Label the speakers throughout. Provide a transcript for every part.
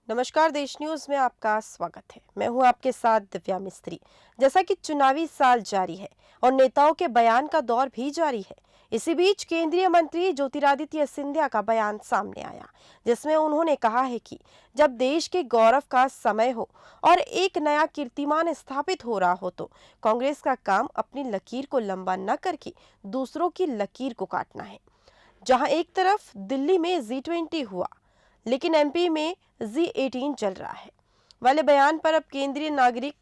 Speaker 1: नमस्कार, देश न्यूज में आपका स्वागत है। मैं हूं आपके साथ दिव्या मिस्त्री। जैसा कि चुनावी साल जारी है और नेताओं के बयान का दौर भी जारी है, इसी बीच केंद्रीय मंत्री ज्योतिरादित्य सिंधिया का बयान सामने आया, जिसमें उन्होंने कहा है कि जब देश के गौरव का समय हो और एक नया कीर्तिमान स्थापित हो रहा हो तो कांग्रेस का काम अपनी लकीर को लंबा न करके दूसरों की लकीर को काटना है। जहां एक तरफ दिल्ली में G20 हुआ, लेकिन एमपी में G18 चल रहा है वाले बयान पर अब केंद्रीय नागरिक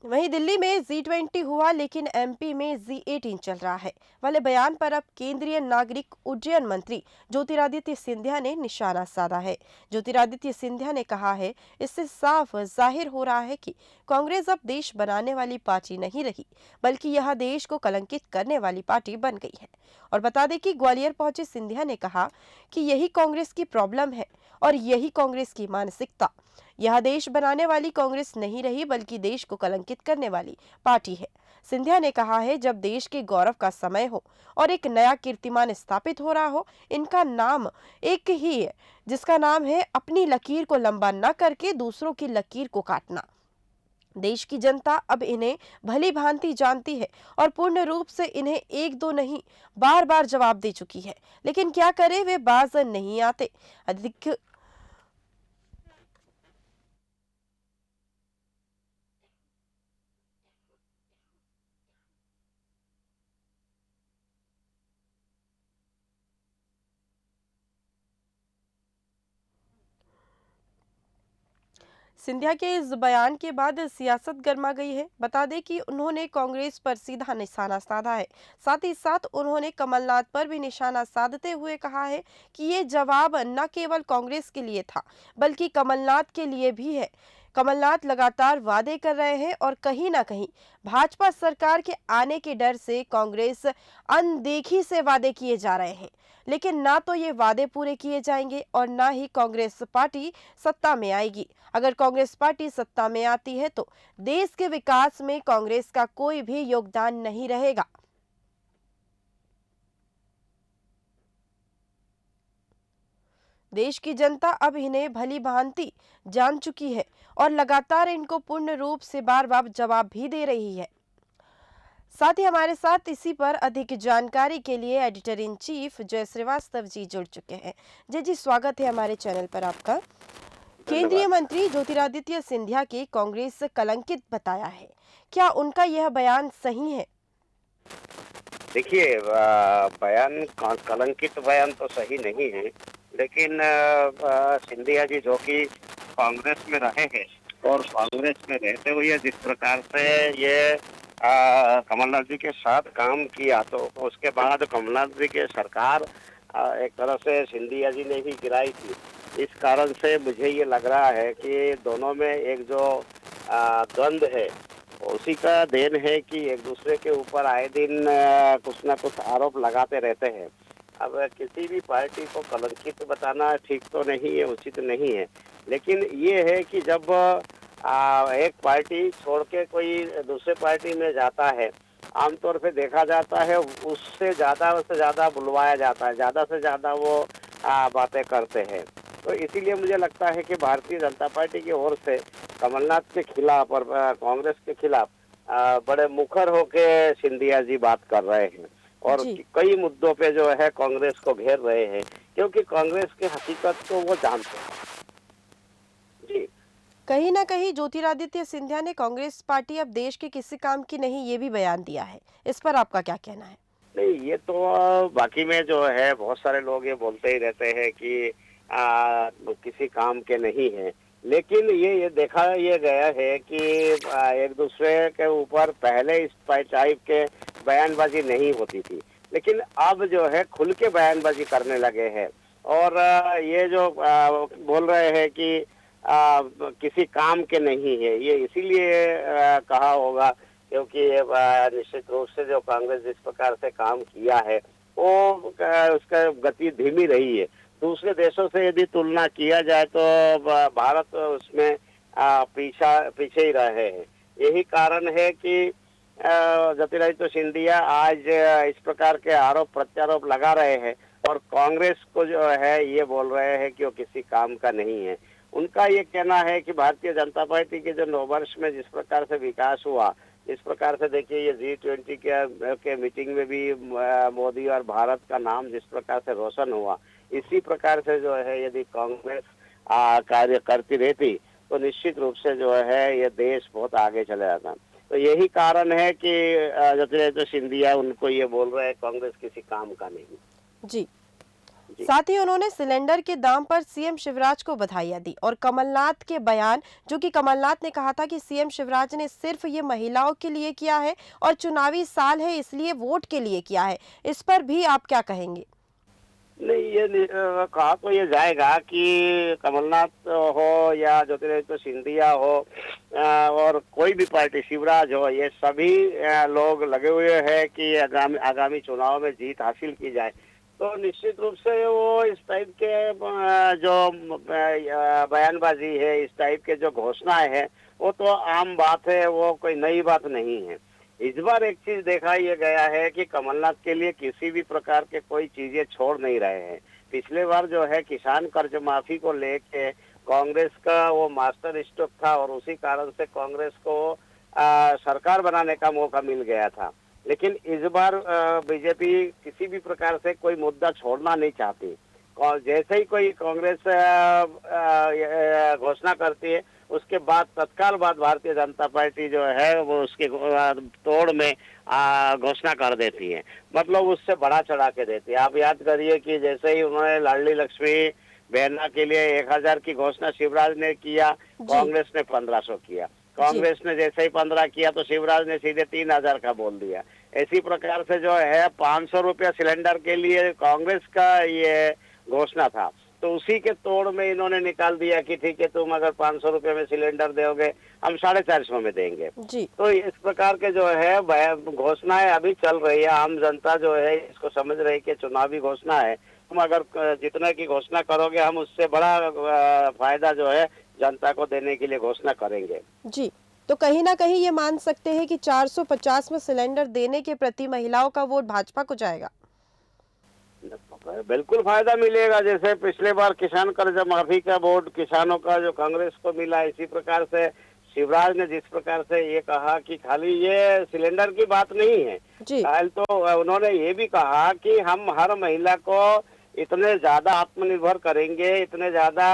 Speaker 1: वहीं दिल्ली में G20 हुआ, लेकिन एमपी में G18 चल रहा है वाले बयान पर अब केंद्रीय नागरिक उड्डयन मंत्री ज्योतिरादित्य सिंधिया ने निशाना साधा है। ज्योतिरादित्य सिंधिया ने कहा है, इससे साफ जाहिर हो रहा है कि कांग्रेस अब देश बनाने वाली पार्टी नहीं रही, बल्कि यह देश को कलंकित करने वाली पार्टी बन गई है। और बता दें कि ग्वालियर पहुंचे सिंधिया ने कहा कि यही कांग्रेस की प्रॉब्लम है और यही कांग्रेस की मानसिकता। यह देश बनाने वाली कांग्रेस नहीं रही, बल्कि देश को कलंकित करने वाली पार्टी है। सिंधिया ने कहा है, जब देश के गौरव का समय हो और एक नया कीर्तिमान स्थापित हो रहा हो, इनका नाम एक ही है, जिसका नाम है अपनी लकीर को लंबा न करके दूसरों की लकीर को काटना। देश की जनता अब इन्हें भली भांति जानती है और पूर्ण रूप से इन्हें एक दो नहीं बार बार जवाब दे चुकी है, लेकिन क्या करे, वे बाज नहीं आते। अधिक सिंधिया के इस बयान के बाद सियासत गर्मा गई है। बता दें कि उन्होंने कांग्रेस पर सीधा निशाना साधा है। साथ ही साथ उन्होंने कमलनाथ पर भी निशाना साधते हुए कहा है कि ये जवाब न केवल कांग्रेस के लिए था, बल्कि कमलनाथ के लिए भी है। कमलनाथ लगातार वादे कर रहे हैं और कहीं ना कहीं भाजपा सरकार के आने के डर से कांग्रेस अनदेखी से वादे किए जा रहे हैं, लेकिन ना तो ये वादे पूरे किए जाएंगे और ना ही कांग्रेस पार्टी सत्ता में आएगी। अगर कांग्रेस पार्टी सत्ता में आती है तो देश के विकास में कांग्रेस का कोई भी योगदान नहीं रहेगा। देश की जनता अब इन्हें भली भांति जान चुकी है और लगातार इनको पूर्ण रूप से बार बार जवाब भी दे रही है। साथ ही हमारे साथ इसी पर अधिक जानकारी के लिए एडिटर इन चीफ जय श्रीवास्तव जी जुड़ चुके हैं। जय जी, स्वागत है हमारे चैनल पर आपका। केंद्रीय
Speaker 2: धन्यवाद।
Speaker 1: मंत्री ज्योतिरादित्य सिंधिया के कांग्रेस कलंकित बताया है, क्या उनका यह बयान सही है?
Speaker 2: देखिए बयान कलंकित बयान तो सही नहीं है, लेकिन सिंधिया जी जो कि कांग्रेस में रहे हैं और कांग्रेस में रहते हुए जिस प्रकार से ये कमलनाथ जी के साथ काम किया, तो उसके बाद कमलनाथ जी के सरकार एक तरह से सिंधिया जी ने ही गिराई थी। इस कारण से मुझे ये लग रहा है कि दोनों में एक जो द्वंद्व है, उसी का देन है कि एक दूसरे के ऊपर आए दिन कुछ ना कुछ आरोप लगाते रहते हैं। अब किसी भी पार्टी को कलंकित बताना ठीक तो नहीं है, उचित नहीं है, लेकिन ये है कि जब एक पार्टी छोड़ के कोई दूसरे पार्टी में जाता है, आमतौर पे देखा जाता है उससे ज़्यादा बुलवाया जाता है, ज़्यादा से ज़्यादा वो बातें करते हैं। तो इसीलिए मुझे लगता है कि भारतीय जनता पार्टी की ओर से कमलनाथ के खिलाफ और कांग्रेस के खिलाफ बड़े मुखर होके सिंधिया जी बात कर रहे हैं और
Speaker 1: जी,
Speaker 2: कई मुद्दों पे जो है कांग्रेस को घेर रहे हैं, क्योंकि कांग्रेस की हकीकत को वो जानते हैं। जी।
Speaker 1: कहीं ना कहीं ज्योतिरादित्य सिंधिया ने कांग्रेस पार्टी अब देश के किसी काम की नहीं, ये भी बयान दिया है। इस पर आपका क्या कहना है?
Speaker 2: नहीं, ये तो बाकी में जो है बहुत सारे लोग ये बोलते ही रहते हैं कि किसी काम के नहीं है, लेकिन ये देखा ये गया है कि एक दूसरे के ऊपर पहले इस टाइप के बयानबाजी नहीं होती थी, लेकिन अब जो है खुल के बयानबाजी करने लगे हैं और ये जो बोल रहे हैं कि किसी काम के नहीं है। ये इसीलिए कहा होगा क्योंकि निश्चित रूप से जो कांग्रेस जिस प्रकार से काम किया है वो उसका गति धीमी रही है। दूसरे देशों से यदि तुलना किया जाए तो भारत उसमें पीछे ही रहे हैं। यही कारण है कि ज्योतिरादित्य सिंधिया आज इस प्रकार के आरोप प्रत्यारोप लगा रहे हैं और कांग्रेस को जो है ये बोल रहे हैं कि वो किसी काम का नहीं है। उनका ये कहना है कि भारतीय जनता पार्टी के जो 9 वर्ष में जिस प्रकार से विकास हुआ, इस प्रकार से देखिए ये G20 के मीटिंग में भी मोदी और भारत का नाम जिस प्रकार से रोशन हुआ, इसी प्रकार से जो है यदि कांग्रेस कार्य करती रहती तो निश्चित रूप से जो है ये देश बहुत आगे चले जाता। तो यही कारण है कि ज्योतिरादित्य सिंधिया उनको ये बोल रहे हैं कांग्रेस किसी काम का नहीं।
Speaker 1: जी। साथ ही उन्होंने सिलेंडर के दाम पर सीएम शिवराज को बधाइयां दी और कमलनाथ के बयान, जो कि कमलनाथ ने कहा था कि सीएम शिवराज ने सिर्फ ये महिलाओं के लिए किया है और चुनावी साल है इसलिए वोट के लिए किया है, इस पर भी आप क्या कहेंगे?
Speaker 2: नहीं, ये कहा तो ये जाएगा कि कमलनाथ हो या ज्योतिरादित्य सिंधिया हो और कोई भी पार्टी, शिवराज हो, ये सभी लोग लगे हुए हैं कि आगामी चुनाव में जीत हासिल की जाए। तो निश्चित रूप से वो इस टाइप के जो बयानबाजी है, इस टाइप के जो घोषणाएं हैं, वो तो आम बात है, वो कोई नई बात नहीं है। इस बार एक चीज देखा ये गया है कि कमलनाथ के लिए किसी भी प्रकार के कोई चीजें छोड़ नहीं रहे हैं। पिछले बार जो है किसान कर्ज माफी को लेके कांग्रेस का वो मास्टर स्ट्रोक था और उसी कारण से कांग्रेस को सरकार बनाने का मौका मिल गया था। लेकिन इस बार बीजेपी किसी भी प्रकार से कोई मुद्दा छोड़ना नहीं चाहती। और जैसे ही कोई कांग्रेस घोषणा करती है उसके बाद तत्काल बाद भारतीय जनता पार्टी जो है वो उसके तोड़ में घोषणा कर देती है, मतलब उससे बढ़ा चढ़ा के देती है। आप याद करिए कि जैसे ही उन्होंने लाडली लक्ष्मी बहना के लिए 1000 की घोषणा शिवराज ने किया, कांग्रेस ने 1500 किया। कांग्रेस ने जैसे ही 15 किया तो शिवराज ने सीधे 3000 का बोल दिया। इसी प्रकार से जो है 500 रुपया सिलेंडर के लिए कांग्रेस का ये घोषणा था, तो उसी के तोड़ में इन्होंने निकाल दिया कि ठीक है, तुम अगर 500 रुपये में सिलेंडर दोगे हम 450 में देंगे जी। तो इस प्रकार के जो है घोषणाएं अभी चल रही है। आम जनता जो है इसको समझ रही है कि चुनावी घोषणा है, तुम अगर जितने की घोषणा करोगे हम उससे बड़ा फायदा जो है जनता को देने के लिए घोषणा करेंगे
Speaker 1: जी। तो कहीं ना कहीं ये मान सकते हैं कि 450 में सिलेंडर देने के प्रति महिलाओं का वोट भाजपा को जाएगा।
Speaker 2: बिल्कुल फायदा मिलेगा। जैसे पिछले बार किसान कर्ज माफी का वोट किसानों का जो कांग्रेस को मिला, इसी प्रकार से शिवराज ने जिस प्रकार से ये कहा कि खाली ये सिलेंडर की बात नहीं है, तो उन्होंने ये भी कहा कि हम हर महिला को इतने ज्यादा आत्मनिर्भर करेंगे, इतने ज्यादा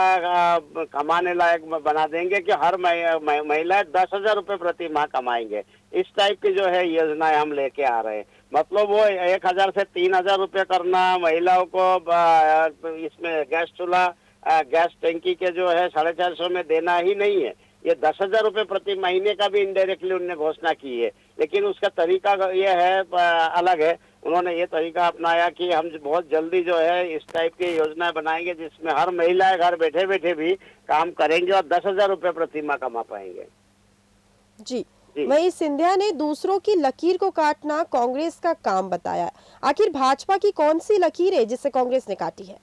Speaker 2: कमाने लायक बना देंगे कि हर महिला 10,000 रुपये प्रति माह कमाएंगे। इस टाइप की जो है योजनाएं हम लेके आ रहे हैं। मतलब वो 1000 से 3000 रुपये करना, महिलाओं को इसमें गैस चूल्हा गैस टंकी के जो है 450 में देना ही नहीं है, ये 10,000 रुपये प्रति महीने का भी इनडायरेक्टली उन्होंने घोषणा की है। लेकिन उसका तरीका ये है अलग है। उन्होंने ये तरीका अपनाया कि हम बहुत जल्दी जो है इस टाइप की योजना बनाएंगे जिसमें हर महिला घर बैठे बैठे भी काम करेंगे और 10,000 रुपये प्रति माह कमा पाएंगे
Speaker 1: जी। वहीं सिंधिया ने दूसरों की लकीर को काटना कांग्रेस का काम बताया। आखिर भाजपा की कौन सी लकीर है जिसे कांग्रेस ने काटी है?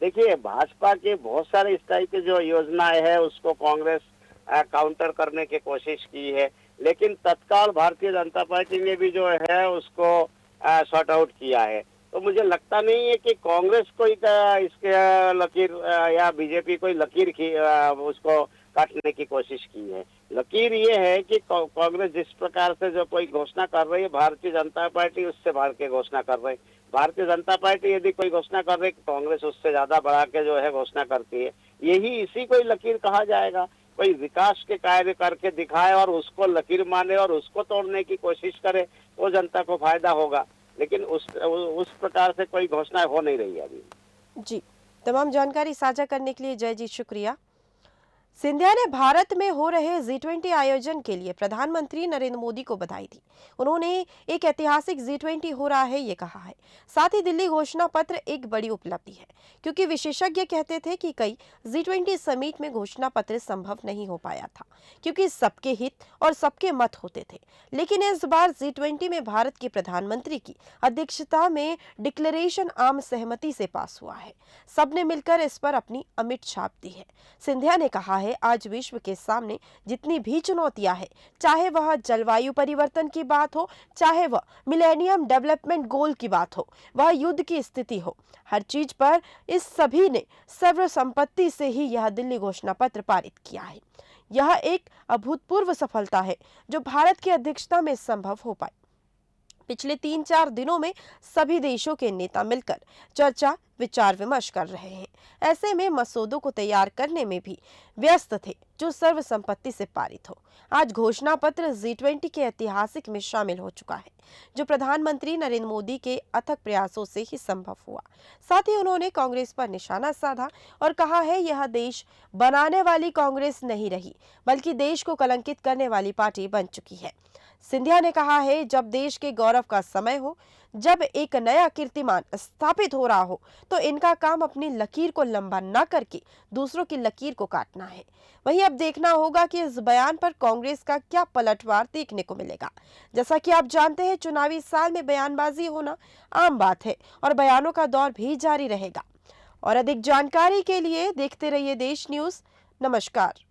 Speaker 2: देखिए, भाजपा के बहुत सारे इस टाइप की जो योजनाएं है उसको कांग्रेस काउंटर करने की कोशिश की है, लेकिन तत्काल भारतीय जनता पार्टी ने भी जो है उसको सॉर्ट आउट किया है। तो मुझे लगता नहीं है कि कांग्रेस कोई इसके लकीर या बीजेपी कोई लकीर की उसको काटने की कोशिश की है। लकीर ये है कि कांग्रेस जिस प्रकार से जो कोई घोषणा कर रही है, भारतीय जनता पार्टी उससे बढ़ के घोषणा कर रही है। भारतीय जनता पार्टी यदि कोई घोषणा कर रही है, कांग्रेस उससे ज्यादा बढ़ा के जो है घोषणा करती है। यही इसी को लकीर कहा जाएगा। कोई विकास के कार्य करके दिखाए और उसको लकीर माने और उसको तोड़ने की कोशिश करे, वो जनता को फायदा होगा। लेकिन उस प्रकार से कोई घोषणा हो नहीं रही है अभी
Speaker 1: जी। तमाम जानकारी साझा करने के लिए जय जी शुक्रिया। सिंधिया ने भारत में हो रहे G20 आयोजन के लिए प्रधानमंत्री नरेंद्र मोदी को बधाई दी। उन्होंने एक ऐतिहासिक G20 हो रहा है ये कहा है। साथ ही दिल्ली घोषणा पत्र एक बड़ी उपलब्धि है, क्योंकि विशेषज्ञ कहते थे कि कई G20 समिट में घोषणा पत्र संभव नहीं हो पाया था, क्योंकि सबके हित और सबके मत होते थे। लेकिन इस बार G20 में भारत के प्रधानमंत्री की अध्यक्षता में डिक्लेरेशन आम सहमति से पास हुआ है। सबने मिलकर इस पर अपनी अमिट छाप दी है। सिंधिया ने कहा है, आज विश्व के सामने जितनी भी चुनौतियां हैं, चाहे वह जलवायु परिवर्तन की बात हो, चाहे वह मिलेनियम डेवलपमेंट गोल की बात हो, वह युद्ध की स्थिति हो, हर चीज पर इस सभी ने सर्वसम्मति से ही यह दिल्ली घोषणा पत्र पारित किया है। यह एक अभूतपूर्व सफलता है जो भारत की अध्यक्षता में संभव हो पाई। पिछले 3-4 दिनों में सभी देशों के नेता मिलकर चर्चा विचार विमर्श कर रहे हैं। ऐसे में मसौदों को तैयार करने में भी व्यस्त थे जो सर्वसम्मति से पारित हो। आज घोषणा पत्र G20 के ऐतिहासिक में शामिल हो चुका है, जो प्रधानमंत्री नरेंद्र मोदी के अथक प्रयासों से ही संभव हुआ। साथ ही उन्होंने कांग्रेस पर निशाना साधा और कहा है, यह देश बनाने वाली कांग्रेस नहीं रही, बल्कि देश को कलंकित करने वाली पार्टी बन चुकी है। सिंधिया ने कहा है, जब देश के गौरव का समय हो, जब एक नया कीर्तिमान स्थापित हो रहा हो, तो इनका काम अपनी लकीर को लंबा न करके दूसरों की लकीर को काटना है। वहीं अब देखना होगा कि इस बयान पर कांग्रेस का क्या पलटवार देखने को मिलेगा। जैसा कि आप जानते हैं, चुनावी साल में बयानबाजी होना आम बात है और बयानों का दौर भी जारी रहेगा। और अधिक जानकारी के लिए देखते रहिए देश न्यूज। नमस्कार।